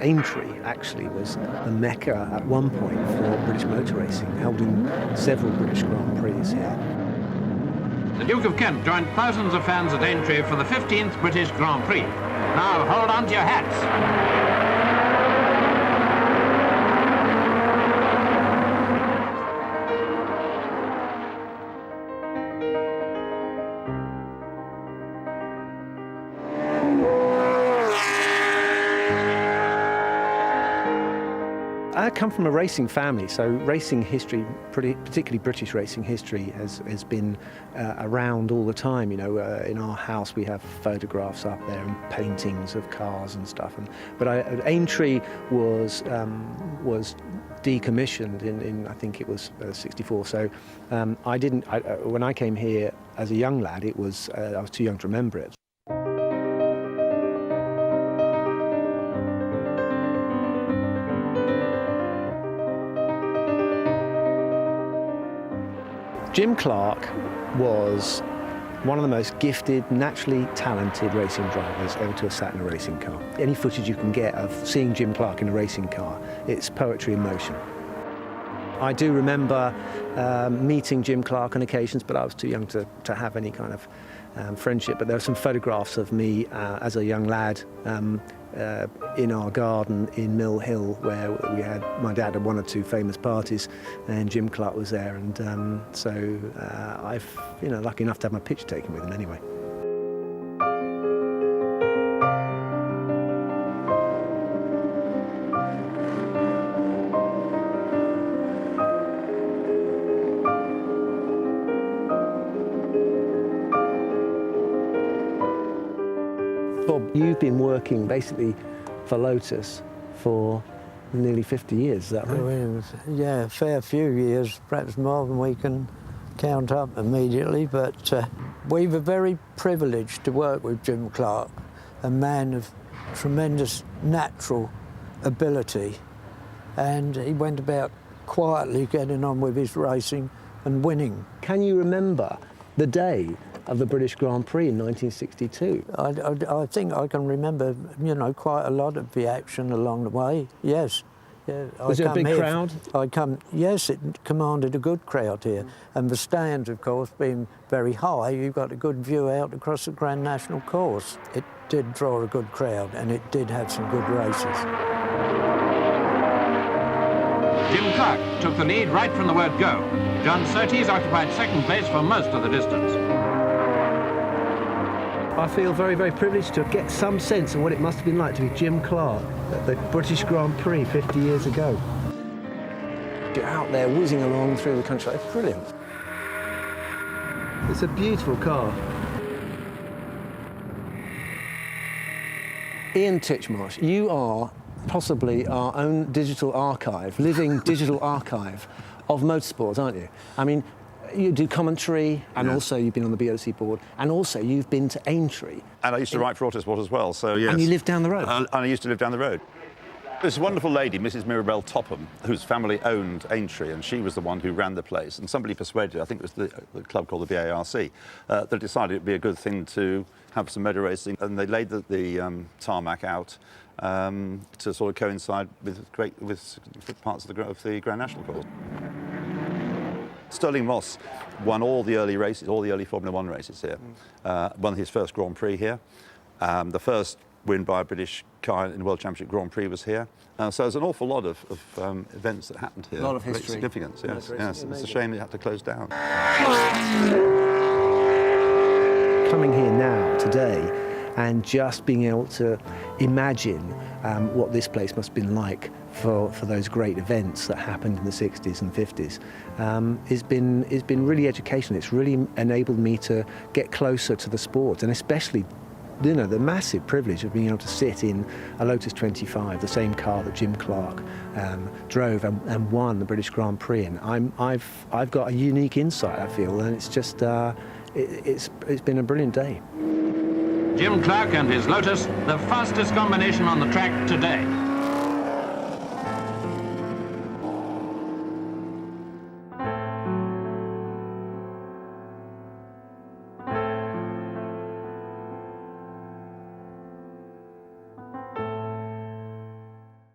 Aintree actually was the mecca at one point for British motor racing, holding several British Grand Prix here. The Duke of Kent joined thousands of fans at Aintree for the 15th British Grand Prix. Now hold on to your hats. I come from a racing family, so racing history, particularly British racing history, has been around all the time. You know, in our house we have photographs up there and paintings of cars and stuff. But Aintree was decommissioned in I think it was '64. So when I came here as a young lad, I was too young to remember it. Jim Clark was one of the most gifted, naturally talented racing drivers ever to have sat in a racing car. Any footage you can get of seeing Jim Clark in a racing car, it's poetry in motion. I do remember meeting Jim Clark on occasions, but I was too young to have any kind of friendship. But there are some photographs of me as a young lad in our garden in Mill Hill, where my dad had one or two famous parties, and Jim Clark was there, and so I've lucky enough to have my picture taken with him anyway. Bob, you've been working basically for Lotus for nearly 50 years, is that right? Yeah, a fair few years, perhaps more than we can count up immediately, but we were very privileged to work with Jim Clark, a man of tremendous natural ability, and he went about quietly getting on with his racing and winning. Can you remember the day of the British Grand Prix in 1962? I think I can remember, quite a lot of the action along the way, yes. Yeah, was there a big crowd? Yes, it commanded a good crowd here. And the stands, of course, being very high, you've got a good view out across the Grand National course. It did draw a good crowd, and it did have some good races. Jim Clark took the lead right from the word go. John Surtees occupied second place for most of the distance. I feel very, very privileged to get some sense of what it must have been like to be Jim Clark at the British Grand Prix 50 years ago. You're out there whizzing along through the country. It's brilliant. It's a beautiful car. Ian Titchmarsh, you are possibly our own digital archive, living digital archive of motorsports, aren't you? I mean, you do commentary, and also you've been on the BOC board, and also you've been to Aintree. And I used to write for Autosport as well, so yes. And you live down the road? And I used to live down the road. This wonderful lady, Mrs. Mirabelle Topham, whose family owned Aintree, and she was the one who ran the place. And somebody persuaded, I think it was the club called the VARC, that decided it'd be a good thing to have some motor racing, and they laid the tarmac out to sort of coincide with parts of the Grand National course. Sterling Moss won all the early races, all the early Formula One races here. Won his first Grand Prix here. The first win by a British car in the World Championship Grand Prix was here. So there's an awful lot of events that happened here. A lot of history. Great significance, yes. Yes. It's a shame it had to close down. Coming here now, today, and just being able to imagine what this place must have been like for those great events that happened in the 60s and 50s, has been really educational. It's really enabled me to get closer to the sport, and especially the massive privilege of being able to sit in a Lotus 25, the same car that Jim Clark drove and won the British Grand Prix. And I've got a unique insight, I feel, and it's just it's been a brilliant day. Jim Clark and his Lotus, the fastest combination on the track today.